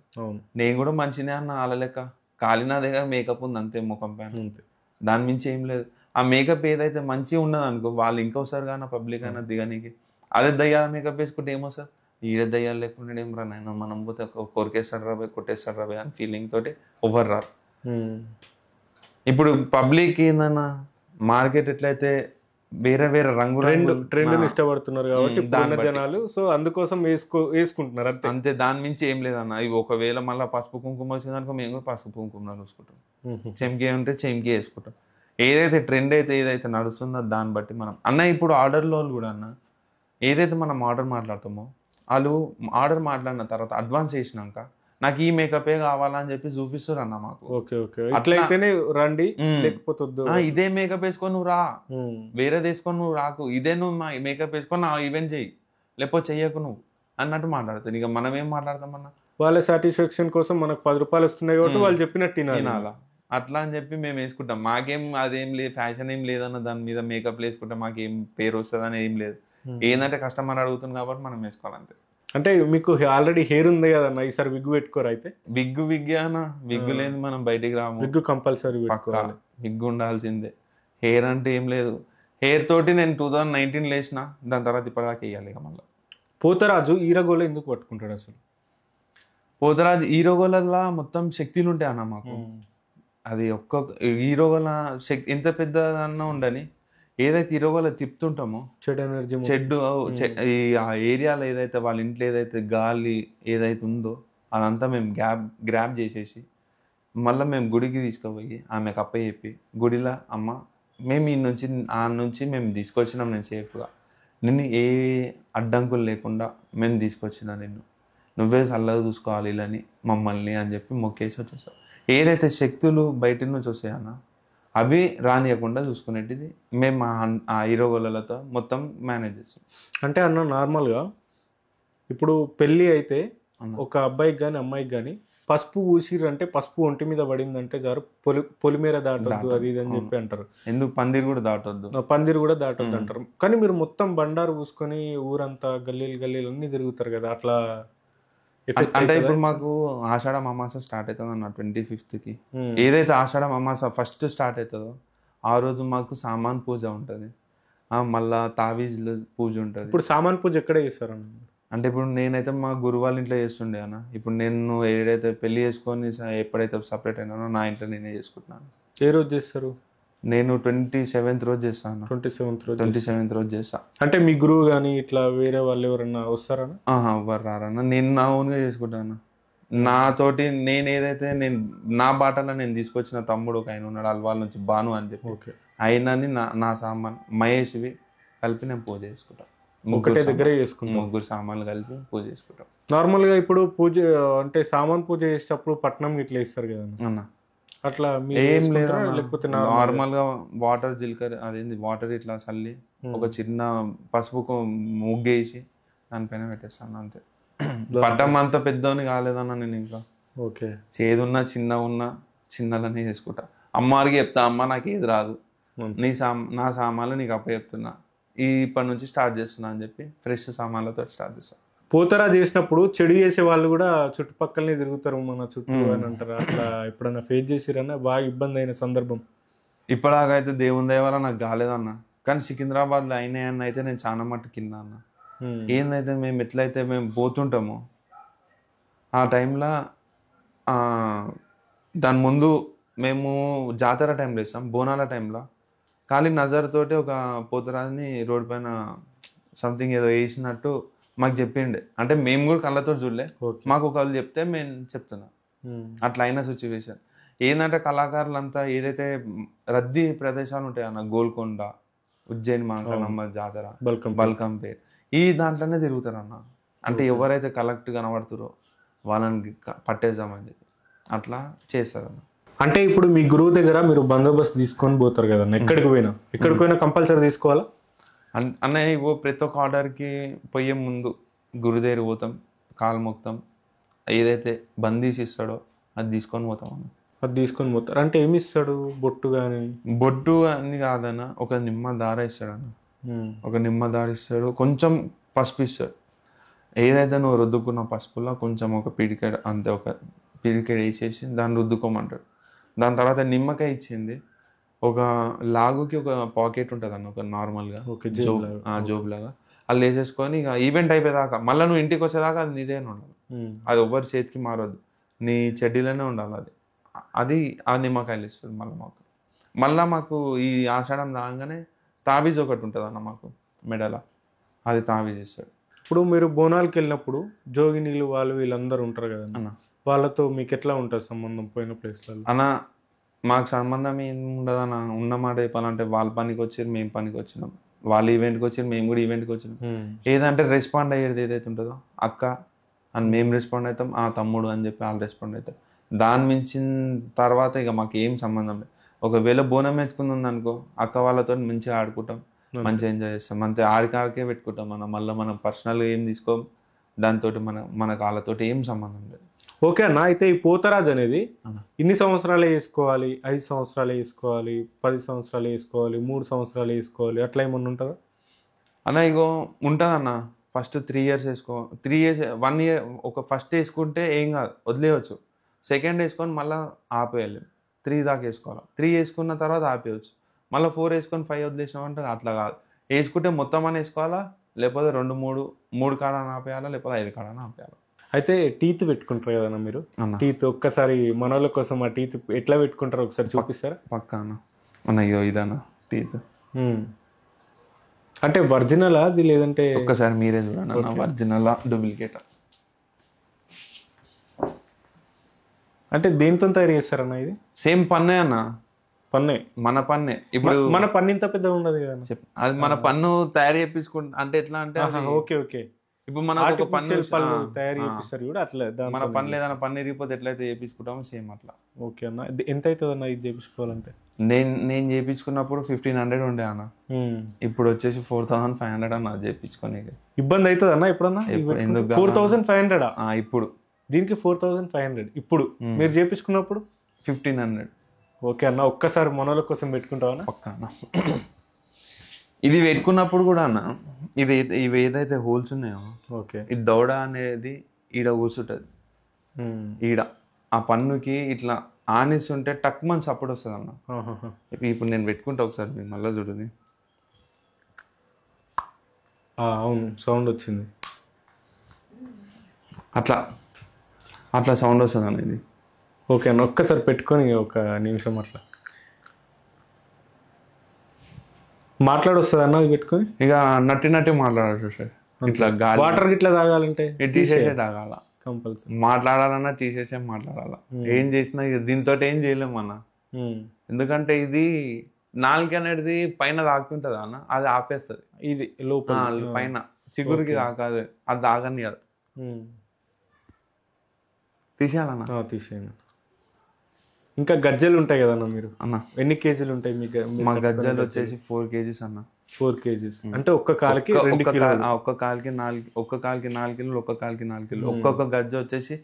నేను కూడా మంచినే అన్న వాళ్ళ లెక్క, కాలినా దగ్గర మేకప్ ఉంది అంతే ముఖం పైన, దాని మించి ఏం లేదు. ఆ మేకప్ ఏదైతే మంచిగా ఉన్నది అనుకో వాళ్ళు ఇంకోసారి కానీ పబ్లిక్ అయినా దిగనీకి. అదే దయ్యాల మేకప్ వేసుకుంటే ఏమో సార్ ఈడే దయ్యాలు లేకుండా ఏం రా నాయన, మనం పోతే కొరికేస్తాడు రాబోయే కొట్టేస్తాడు రాబోయే అని ఫీలింగ్ తోటి ఎవరు రారు. ఇప్పుడు పబ్లిక్ ఏందన్నా మార్కెట్ ఎట్లయితే వేరే వేరే ట్రెండ్ ఇష్టపడుతున్నారు కాబట్టి జనాలు, సో అందుకోసం వేసుకుంటున్నారు అంతే. అంతే, దాని మించి ఏం లేదన్న. ఇవి ఒకవేళ మళ్ళీ పసుపు కుంకుమ వచ్చిందనుకో మేము కూడా పసుపు కుంకుమ చూసుకుంటాం, చెంకి ఉంటే చెంకి వేసుకుంటాం. ఏదైతే ట్రెండ్ అయితే ఏదైతే నడుస్తుందో దాన్ని బట్టి మనం అన్న ఇప్పుడు ఆర్డర్లో కూడా అన్న ఏదైతే మనం ఆర్డర్ మాట్లాడతామో వాళ్ళు ఆర్డర్ మాట్లాడిన తర్వాత అడ్వాన్స్ చేసినాక నాకు ఈ మేకపే కావాలని చెప్పి చూపిస్తారు అన్న మాకు. ఓకే ఓకే, అట్లయితేనే రండి లేకపోతే ఇదే మేకప్ వేసుకొని నువ్వు రా, వేరేది వేసుకొని నువ్వు రాకు, ఇదే నువ్వు మేకప్ వేసుకొని నా ఈవెంట్ చెయ్యి లేకపోతే చెయ్యకు నువ్వు అన్నట్టు మాట్లాడతాను. ఇక మనం ఏం మాట్లాడతామన్నా, వాళ్ళ సాటిస్ఫాక్షన్ కోసం మనకు 10 రూపాయలు వస్తున్నాయి కాబట్టి వాళ్ళు చెప్పినట్టు తినాలా అట్లా అని చెప్పి మేము వేసుకుంటాం. మాకేం అదేం లేదు, ఫ్యాషన్ ఏం లేదన్న దాని మీద మేకప్ వేసుకుంటాం, మాకేం పేరు వస్తుంది అని ఏం లేదు. ఏంటంటే కస్టమర్ అడుగుతుంది కాబట్టి మనం వేసుకోవాలి అంతే. అంటే మీకు ఆల్రెడీ హెయిర్ ఉంది కదన్న, ఈసారి విగ్ పెట్టుకోరు అయితే? విగ్ అన్న, విగ్ లేదు మనం బయటికి రాము, విగ్ కంపల్సరీ పెట్టుకోవాలి, విగ్ ఉండాల్సిందే. హెయిర్ అంటే ఏం లేదు, హెయిర్ తోటి నేను 2019 లేచిన, దాని తర్వాత ఇప్పటిదాకా వేయాలి. ఇక మళ్ళీ పోతరాజు ఈరగోళ ఎందుకు పట్టుకుంటాడు అసలు? పోతరాజు ఈరగోళ మొత్తం శక్తులు ఉంటాయి అన్న మాకు. అది ఒక్కొక్క ఈరోగల శక్తి ఎంత పెద్దదన్నా ఉండని ఏదైతే ఈరోగల తిప్పుతుంటామో చెడు ఎనర్జీ ఆ ఏరియాలో ఏదైతే వాళ్ళ ఇంట్లో ఏదైతే గాలి ఏదైతే ఉందో అదంతా మేము గ్రాప్ చేసేసి మళ్ళీ మేము గుడికి తీసుకుపోయి ఆమెకు అప్ప చెప్పి గుడిలో అమ్మ మేము ఈ నుంచి ఆ నుంచి మేము తీసుకొచ్చినాం, నేను సేఫ్గా నిన్ను ఏ అడ్డంకులు లేకుండా మేము తీసుకొచ్చినా, నువ్వే చల్లగా చూసుకోవాలి ఇలాని మమ్మల్ని అని చెప్పి మొక్కేసి వచ్చేసాం. ఏదైతే శక్తులు బయట నుంచి వస్తాయన్న అవి రానియకుండా చూసుకునేటిది మేము ఆ హీరోగోళ్ళతో మొత్తం మేనేజ్ చేస్తాం. అంటే అన్న నార్మల్గా ఇప్పుడు పెళ్ళి అయితే ఒక అబ్బాయికి కానీ అమ్మాయికి కానీ పసుపు పూసిరు అంటే పసుపు ఒంటి మీద పడిందంటే జారు పొలిమేర దాటొద్దు అది ఇది అని చెప్పి అంటారు. ఎందుకు పందిరి కూడా దాటొద్దు అంటారు. కానీ మీరు మొత్తం బండారు పూసుకొని ఊరంతా గల్లీలు అన్ని తిరుగుతారు కదా, అట్లా అంటే ఇప్పుడు మాకు ఆషాఢ అమావాస స్టార్ట్ అవుతుంది అన్న 25th. ఏదైతే ఆషాఢ అమావాస ఫస్ట్ స్టార్ట్ అవుతుందో ఆ రోజు మాకు సామాన్ పూజ ఉంటుంది, మళ్ళా తావీజ్ల పూజ ఉంటుంది. ఇప్పుడు సామాన్ పూజ ఎక్కడ చేస్తారన్న? అంటే ఇప్పుడు నేనైతే మా గురువు వాళ్ళ ఇంట్లో చేస్తుండే అన్న. ఇప్పుడు నేను ఏదైతే పెళ్లి చేసుకొని ఎప్పుడైతే సపరేట్ అయినానో నా ఇంట్లో నేనే చేసుకుంటున్నాను. ఏ రోజు చేస్తారు? నేను 27th రోజు చేస్తాను. 27th రోజు చేస్తా. అంటే మీ గురువు కానీ ఇట్లా వేరే వాళ్ళు ఎవరన్నా వస్తారన్నా? ఎవరు రారన్న, నేను నా ఓన్గా చేసుకుంటాను. నాతోటి నేను ఏదైతే నేను నా బాటలో నేను తీసుకొచ్చిన తమ్ముడు ఒక ఆయన ఉన్నాడు, వాళ్ళ నుంచి బాను అని చెప్పి అయినది నా సామాన్ మహేష్వి కలిపి నేను పూజ చేసుకుంటాను. ఒకటే దగ్గరే చేసుకుంటాం, 3 సామాన్లు కలిపి పూజ చేసుకుంటాం. నార్మల్గా ఇప్పుడు పూజ అంటే సామాన్ పూజ చేసేటప్పుడు పట్నం ఇట్లా ఇస్తారు కదా అన్న, అట్లా ఏం లేదు. లేకపోతే నార్మల్ గా వాటర్ జీలకర్ర అదేంది వాటర్ ఇట్లా చల్లి ఒక చిన్న పసుపు ముగ్గేసి దానిపైన పెట్టేస్తాను అంతే. పట్టం అంత పెద్దోని కాలేదన్నా నేను ఇంకా. ఓకే, చేదున్నా చిన్న ఉన్నా చిన్నలనే చేసుకుంటా. అమ్మవారికి చెప్తా, అమ్మ నాకు ఏది రాదు, నా సామాన్లు నీకు అప్ప చెప్తున్నా, ఇప్పటి నుంచి స్టార్ట్ చేస్తున్నా అని చెప్పి ఫ్రెష్ సామాన్లతో స్టార్ట్ చేస్తాను. పోతరా చేసినప్పుడు చెడు చేసే వాళ్ళు కూడా చుట్టుపక్కలనే తిరుగుతారు మన చుట్టూ అని అంటారు, అట్లా ఎప్పుడన్నా ఫేస్ చేసిరన్నా బాగా ఇబ్బంది అయిన సందర్భం? ఇప్పటిదాకైతే దేవుని దయ వల్ల నాకు కాలేదన్న, కానీ సికింద్రాబాద్లో అయినాయన్న అయితే నేను చాలా మట్టు కింద అన్న. ఏందైతే మేము ఎట్లయితే మేము పోతుంటామో ఆ టైంలో దాని ముందు మేము జాతర టైంలో వేస్తాం, బోనాల టైంలో ఖాళీ నజర్ తోటి ఒక పోతురాజుని రోడ్డు పైన సంథింగ్ ఏదో వేసినట్టు మాకు చెప్పిండే. అంటే మేము కూడా కళ్ళతో చూడలే, మాకు ఒకళ్ళు చెప్తే మేము చెప్తున్నా. అట్లా అయిన సిచ్యువేషన్ ఏంటంటే కళాకారులంతా ఏదైతే రద్దీ ప్రదేశాలు ఉంటాయి అన్న, గోల్కొండ, ఉజ్జయిని మాంకాలమ్మ జాతర, బల్కంపేట్, ఈ దాంట్లోనే తిరుగుతారు అన్న. అంటే ఎవరైతే కలెక్ట్ కనబడుతారో వాళ్ళని పట్టేద్దామని చెప్పి అట్లా చేస్తారు అన్న. అంటే ఇప్పుడు మీ గురువు దగ్గర మీరు బందోబస్తు తీసుకొని పోతారు కదా, ఎక్కడికి పోయినా కంపల్సరీ తీసుకోవాలా అన్నయ్య? ఇగో ప్రతి ఒక్క ఆర్డర్కి పోయే ముందు గురు దగ్గర పోతాం, కాలు మొక్తాం, ఏదైతే బందీసి ఇస్తాడో అది తీసుకొని పోతాం అన్న. అది తీసుకొని పోతారు అంటే ఏమి ఇస్తాడు? బొట్టు కానీ? బొట్టు అని కాదన్న, ఒక నిమ్మ దార ఇస్తాడు అన్న. ఒక నిమ్మ దార ఇస్తాడు, కొంచెం పసుపు ఇస్తాడు. ఏదైతే నువ్వు రుద్దుకున్న పసుపులో కొంచెం ఒక పిడికెడ్, అంతే ఒక పిడికెడ్ వేసేసి దాన్ని రుద్దుకోమంటాడు. దాని తర్వాత నిమ్మకాయ ఇచ్చింది, ఒక లాగుకి ఒక పాకెట్ ఉంటుంది అన్న, ఒక నార్మల్గా జోబ్ లాగా, అది వేసేసుకొని ఇక ఈవెంట్ అయిపోయేదాకా మళ్ళీ నువ్వు ఇంటికి వచ్చేదాకా అది నీదే ఉండాలి. అది ఎవరి చేతికి మారొద్దు, నీ చెడ్డీలోనే ఉండాలి. అది ఆ నిమ్మకాయలు ఇస్తుంది. మళ్ళీ మాకు ఈ ఆషాఢం రాగానే తాబీజ్ ఒకటి ఉంటుంది అన్న మాకు మెడల, అది తాబీజ్ ఇస్తాడు. ఇప్పుడు మీరు బోనాలకి వెళ్ళినప్పుడు జోగినీలు వాళ్ళు వీళ్ళందరూ ఉంటారు కదా అన్న, వాళ్ళతో మీకు ఎట్లా ఉంటుంది సంబంధం పోయిన ప్లేస్లలో? అన్న మాకు సంబంధం ఏం ఉండదు అన్న. ఉన్నమాట చెప్పాలంటే వాళ్ళ పనికి వచ్చారు, మేము పనికి వచ్చినాం. వాళ్ళు ఈవెంట్కి వచ్చారు, మేము కూడా ఈవెంట్కి వచ్చినాం. ఏదంటే రెస్పాండ్ అయ్యేది ఏదైతే ఉంటుందో అక్క అని మేము రెస్పాండ్ అవుతాం, ఆ తమ్ముడు అని చెప్పి వాళ్ళు రెస్పాండ్ అవుతాం. దాని మించిన తర్వాత ఇక మాకు ఏం సంబంధం లేదు. ఒకవేళ బోనం ఎత్తుకుంది అనుకో, అక్క వాళ్ళతో మంచిగా ఆడుకుంటాం, మంచిగా ఎంజాయ్ చేస్తాం, అంతే. ఆడికే పెట్టుకుంటాం మనం. మళ్ళీ మనం పర్సనల్గా ఏం తీసుకోం, దాంతో మనకు వాళ్ళతోటి ఏం సంబంధం లేదు. ఓకే అన్న. అయితే ఈ పోతరాజు అనేది ఇన్ని సంవత్సరాలే వేసుకోవాలి, 5 సంవత్సరాలే వేసుకోవాలి, 10 సంవత్సరాలే వేసుకోవాలి, 3 సంవత్సరాలే వేసుకోవాలి, అట్లా ఏమన్నా ఉంటుందా అన్న? ఇగో ఉంటుందన్న. ఫస్ట్ 3 years వేసుకో, 3 years 1 year ఒక ఫస్ట్ వేసుకుంటే ఏం కాదు, వదిలేయచ్చు. సెకండ్ వేసుకొని మళ్ళీ ఆపేయాలి. 3 దాకా వేసుకోవాలి. 3 వేసుకున్న తర్వాత ఆపేయచ్చు. మళ్ళీ 4 వేసుకొని 5 వదిలేసినామంటే అట్లా కాదు. వేసుకుంటే మొత్తం అని వేసుకోవాలా, లేకపోతే 2 3 కాడని ఆపేయాలా, లేకపోతే 5 కాడని ఆపేయాలి. అయితే టీత్ పెట్టుకుంటారు కదన్నా మీరు? టీత్ ఒక్కసారి మనోళ్ళ కోసం ఆ టీత్ ఎట్లా పెట్టుకుంటారో ఒకసారి చూపిస్తారా? పక్కా అన్న. ఇదన్నా టీత్ అంటే ఒరిజినల్ అది లేదంటే ఒక్కసారి మీరే చూడండి, ఒరిజినల్ డూప్లికేట్ అంటే దేనితో తయారు చేస్తారన్న? ఇది సేమ్ పన్నే అన్న, పన్నే, మన పన్నే. ఇప్పుడు మన పన్ను ఇంత పెద్దగా ఉండదు కదా, అది మన పన్ను తయారు చేయించుకుంటా. అంటే ఎట్లా అంటే ఓకే ఇప్పుడు మనకు పన్ను తయారు చేపిస్తారు కూడా అట్లా. మన పన్ను ఏదైనా పన్ను ఇరిగిపోతే ఎట్లయితే చేయించుకుంటామో సేమ్ అట్లా. ఓకే అన్న. ఎంత అవుతుంది అన్న ఇది చేయించుకోవాలంటే? నేను చేయించుకున్నప్పుడు 1500 ఉండే అన్న. ఇప్పుడు వచ్చేసి 4500 అన్న చేయించుకొని. ఇబ్బంది అవుతుంది అన్న ఎప్పుడన్నా? ఎందుకు 4500? ఇప్పుడు దీనికి 4500. ఇప్పుడు మీరు చేయించుకున్నప్పుడు 1500. ఓకే అన్న. ఒక్కసారి మనోళ్ళ కోసం పెట్టుకుంటావా? పక్క అన్న. ఇది పెట్టుకున్నప్పుడు కూడా అన్న, ఇవి ఏదైతే హోల్స్ ఉన్నాయో, ఓకే, ఈ దౌడ అనేది ఈడ కూర్చుంటుంది. ఈడ ఆ పన్నుకి ఇట్లా ఆనిస్తుంటే టక్ మన సపోర్ట్ వస్తుంది అన్న. ఇప్పుడు నేను పెట్టుకుంటా, ఒకసారి మీరు మళ్ళీ చూడండి. అవును, సౌండ్ వచ్చింది. అట్లా సౌండ్ వస్తుంది అన్న ఇది. ఓకే అన్న. ఒక్కసారి పెట్టుకొని ఒక నిమిషం అట్లా మాట్లాడొస్తుంది అన్న అది పెట్టుకొని. ఇక నట్టి మాట్లాడాలి సార్. ఇట్లా వాటర్ ఇట్లా తాగాలంటే తీసేసే తాగాల కంపల్సరీ. మాట్లాడాలన్నా తీసేసే మాట్లాడాలా. ఏం చేసినా దీంతో ఏం చేయలేము అన్న. ఎందుకంటే ఇది నాలుక అనేది పైన తాగుతుంటది అన్న, అది ఆపేస్తుంది. ఇది లోపల పైన చిగురికి తాకాదు, అది తాగని కాదు. తీసేయాలన్నా? తీసేయండి. ఇంకా గజ్జలు ఉంటాయి కదన్న మీరు అన్న, ఎన్ని కేజీలు ఉంటాయి మీకు? మా గజ్జలు వచ్చేసి 4 kgs అన్న. 4 kgs అంటే ఒక్క కాలికి 2 కిలోలు. ఒక్క కాలికి 4 కిలోలు, ఒక్క కాలికి 4 కిలోలు. ఒక్కొక్క గజ్జ వచ్చేసి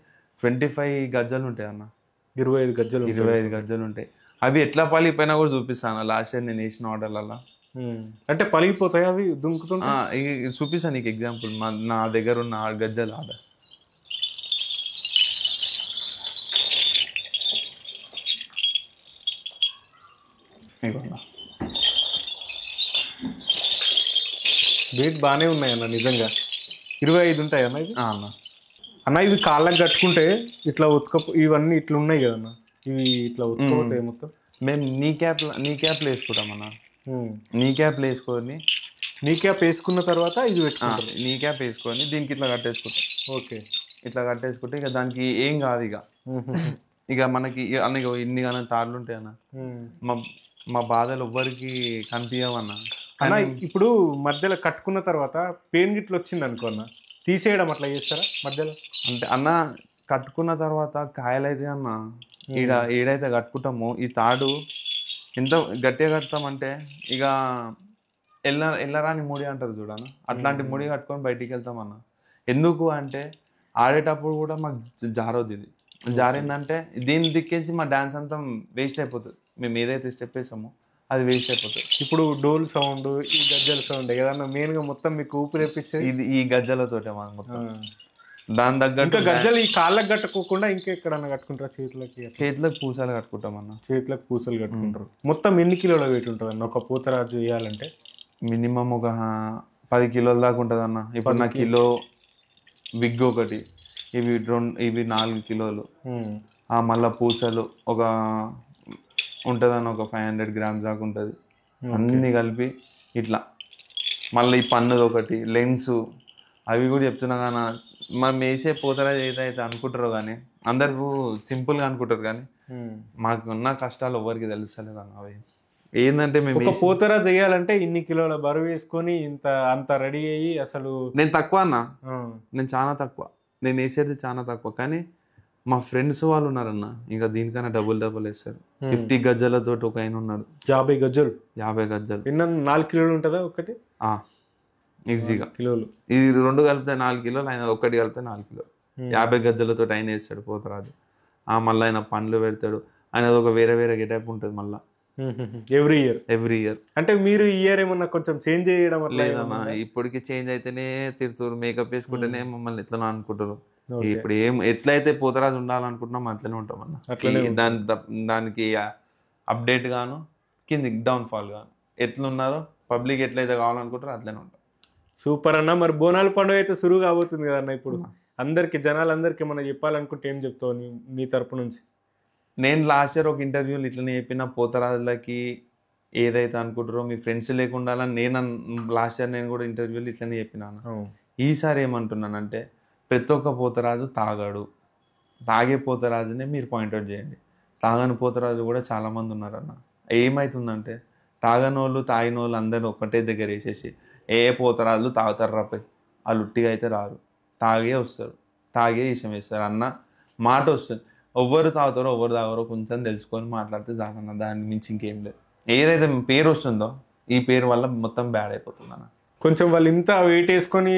25 గజ్జలు ఉంటాయి అన్న. 25 గజ్జలు. 25 గజ్జలు ఉంటాయి. అవి ఎట్లా పలిగిపోయినా కూడా చూపిస్తాను. లాస్ట్ ఇయర్ నేను వేసిన ఆర్డర్లలో అంటే పలిగిపోతాయి అవి దుంకుతుంటా. చూపిస్తాను నీకు ఎగ్జాంపుల్. నా దగ్గర ఉన్న 6 గజ్జలు ఆర్డర్. బీట్ బాగానే ఉన్నాయి అన్న నిజంగా. 25 ఉంటాయి అన్న ఇది? అన్న అన్న ఇవి కాళ్ళకి కట్టుకుంటే ఇట్లా ఇవన్నీ ఇట్లా ఉన్నాయి కదన్న, ఇవి ఇట్లా ఉతకపోతాయి మొత్తం. మేము నీ క్యాప్లు వేసుకుంటాం అన్న. నీ క్యాప్లు వేసుకొని నీ క్యాప్ వేసుకున్న తర్వాత ఇది పెట్టుకుంటాం. నీ క్యాప్ వేసుకొని దీనికి ఇట్లా కట్టేసుకుంటాం. ఓకే, ఇట్లా కట్టేసుకుంటే ఇక దానికి ఏం కాదు. ఇక మనకి అన్న ఇన్ని కానీ తాళ్ళు ఉంటాయి అన్న. మా బాధలు ఎవ్వరికి కనిపించవన్న. అన్న ఇప్పుడు మధ్యలో కట్టుకున్న తర్వాత పెయిన్ గిట్లు వచ్చింది అనుకో అన్న, తీసేయడం అట్లా చేస్తారా మధ్యలో? అంటే అన్న కట్టుకున్న తర్వాత కాయలైతే అన్న ఏడైతే కట్టుకుంటామో ఈ తాడు ఎంత గట్టిగా కడతామంటే ఇక ఎల్లరాని ముడి అంటారు చూడన్న, అట్లాంటి ముడి కట్టుకొని బయటికి వెళ్తామన్న. ఎందుకు అంటే ఆడేటప్పుడు కూడా మాకు జారొద్దు. ఇది జారిందంటే దీన్ని దిక్కించి మా డాన్స్ అంతా వేస్ట్ అయిపోతుంది. మేము ఏదైతే స్టెప్ వేసామో అది వేస్ట్ అయిపోతుంది. ఇప్పుడు డోల్ సౌండ్, ఈ గజ్జల సౌండ్ ఏదన్నా మెయిన్గా మొత్తం మీకు ఊపిరి తెప్పించేది ఇది ఈ గజ్జలతోటే మనం మొత్తం. దాని తగ్గట్టు గజ్జలు ఈ కాళ్ళకి కట్టుకోకుండా ఇంకెక్కడన్నా కట్టుకుంటారా? చేతులకు పూసలు కట్టుకుంటాం అన్న. చేతులకు పూసలు కట్టుకుంటారు. మొత్తం ఎన్ని కిలోల వెయిట్ ఉంటుంది అన్న ఒక పోతరాజు వేయాలంటే? మినిమం ఒక 10 కిలోల దాకా ఉంటుంది అన్న. ఇప్పుడు నా కిలో విగ్ ఒకటి, ఇవి 4 కిలోలు. మళ్ళీ పూసలు ఒక ఉంటుంది అన్న, ఒక 500 గ్రామ్స్ దాకా ఉంటుంది. అన్నీ కలిపి ఇట్లా మళ్ళీ ఈ పన్నుది ఒకటి, లెన్సు, అవి కూడా చెప్తున్నా కానీ మనం వేసే పోతరాజు ఏదైతే అనుకుంటారో కానీ అందరూ సింపుల్గా అనుకుంటారు, కానీ మాకున్న కష్టాలు ఎవరికి తెలుస్తలేదు అన్న. అవి ఏంటంటే మేము పోతరాజు చేయాలంటే ఇన్ని కిలోల బరువు వేసుకొని అంత రెడీ అయ్యి అసలు నేను తక్కువ అన్న, నేను చాలా తక్కువ, నేను వేసేది చాలా తక్కువ. కానీ మా ఫ్రెండ్స్ వాళ్ళు ఉన్నారన్న, ఇంకా దీనికన్నా డబుల్ వేస్తారు. 50 గజ్జలతో ఒక ఆయన ఉన్నాడు. 50 గజ్జలు? 50 గజ్జలు. 4 కిలోలు ఉంటుందా ఒకటి? ఈజీగా కిలోలు. ఇది 2 కలిపితే 4 కిలోలు, ఆయన ఒకటి కలిపితే 4 కిలోలు. 50 గజ్జలతో ఆయన వేస్తాడు పోతరాజు. మళ్ళీ ఆయన పండ్లు పెడతాడు. ఆయన ఒక వేరే గెటప్ ఉంటుంది మళ్ళీ ఎవ్రీ ఇయర్. అంటే మీరు ఈ ఇయర్ ఏమన్నా కొంచెం చేంజ్ చేయడం? లేదమ్మా, ఇప్పటికి చేంజ్ అయితేనే తిడుతున్నారు. మేకప్ వేసుకుంటేనే మమ్మల్ని ఎట్లా అనుకుంటారు. ఇప్పుడు ఎట్లయితే పోతరాజు ఉండాలనుకుంటున్నాం అట్లనే ఉంటాం అన్న. దానికి అప్డేట్ గాను కిందికి డౌన్ఫాల్ గాను ఎట్లున్నారో పబ్లిక్ ఎట్లయితే కావాలనుకుంటారో అట్లనే ఉంటాం. సూపర్ అన్న. మరి బోనాల పండుగ అయితే సురువు కాబోతుంది కదన్న. ఇప్పుడు జనాలందరికీ మనం చెప్పాలనుకుంటే ఏం చెప్తావు నీ తరపు నుంచి? నేను లాస్ట్ ఇయర్ ఒక ఇంటర్వ్యూలు ఇట్లనే చెప్పిన, పోతరాజులకి ఏదైతే అనుకుంటారో మీ ఫ్రెండ్స్ లేకుండా నేను లాస్ట్ ఇయర్ నేను కూడా ఇంటర్వ్యూలు ఇట్లనే చెప్పినాను. ఈసారి ఏమంటున్నానంటే ప్రతి ఒక్క పోతరాజు తాగాడు, తాగే పోతరాజునే మీరు పాయింట్అవుట్ చేయండి. తాగని పోతరాజు కూడా చాలామంది ఉన్నారన్న. ఏమవుతుందంటే తాగిన వాళ్ళు అందరిని ఒక్కటే దగ్గర వేసేసి పోతరాజులు తాగుతారు రాపోయి, వాళ్ళు ఉట్టిగా అయితే రారు, తాగే వస్తారు, తాగే విషయం వేస్తారు అన్న మాట వస్తుంది. ఎవరు తాగుతారో ఎవరు తాగారో కొంచెం తెలుసుకొని మాట్లాడితే చాలన్న, దాని మించి ఇంకేం లేదు. ఏదైతే పేరు వస్తుందో ఈ పేరు వల్ల మొత్తం బ్యాడ్ అయిపోతుంది అన్న. కొంచెం వాళ్ళు ఇంత వెయిట్ వేసుకొని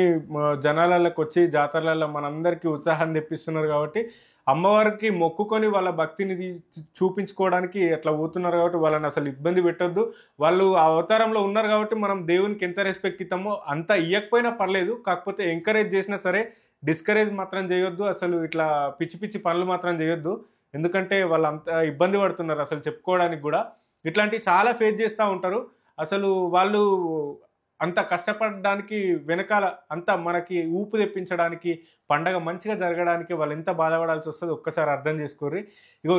జనాలకి వచ్చి జాతరలలో మనందరికీ ఉత్సాహం తెప్పిస్తున్నారు కాబట్టి, అమ్మవారికి మొక్కుకొని వాళ్ళ భక్తిని చూపించుకోవడానికి అట్లా పోతున్నారు కాబట్టి వాళ్ళని అసలు ఇబ్బంది పెట్టొద్దు. వాళ్ళు ఆ అవతారంలో ఉన్నారు కాబట్టి మనం దేవునికి ఎంత రెస్పెక్ట్ ఇస్తామో అంత ఇవ్వకపోయినా పర్లేదు, కాకపోతే ఎంకరేజ్ చేసినా సరే డిస్కరేజ్ మాత్రం చేయొద్దు. అసలు ఇట్లా పిచ్చి పనులు మాత్రం చేయొద్దు. ఎందుకంటే వాళ్ళు అంత ఇబ్బంది పడుతున్నారు అసలు చెప్పుకోవడానికి కూడా. ఇట్లాంటివి చాలా ఫేస్ చేస్తూ ఉంటారు. అసలు వాళ్ళు అంత కష్టపడడానికి వెనకాల అంత మనకి ఊపు తెప్పించడానికి, పండగ మంచిగా జరగడానికి వాళ్ళు ఎంత బాధపడాల్సి వస్తుందో ఒక్కసారి అర్థం చేసుకోర్రి.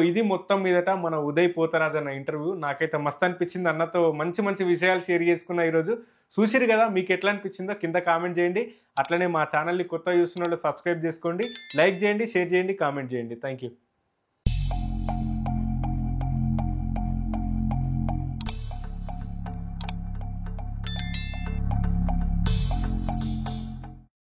ఇది మొత్తం మీదట మన ఉదయ్ పోతరాజు అన్న ఇంటర్వ్యూ. నాకైతే మస్తు అనిపించింది. అన్నతో మంచి విషయాలు షేర్ చేసుకున్నా ఈరోజు. చూసిరు కదా, మీకు ఎట్లా అనిపించిందో కింద కామెంట్ చేయండి. అట్లనే మా ఛానల్ని కొత్త చూస్తున్న వాళ్ళు సబ్స్క్రైబ్ చేసుకోండి, లైక్ చేయండి, షేర్ చేయండి, కామెంట్ చేయండి. Thank you.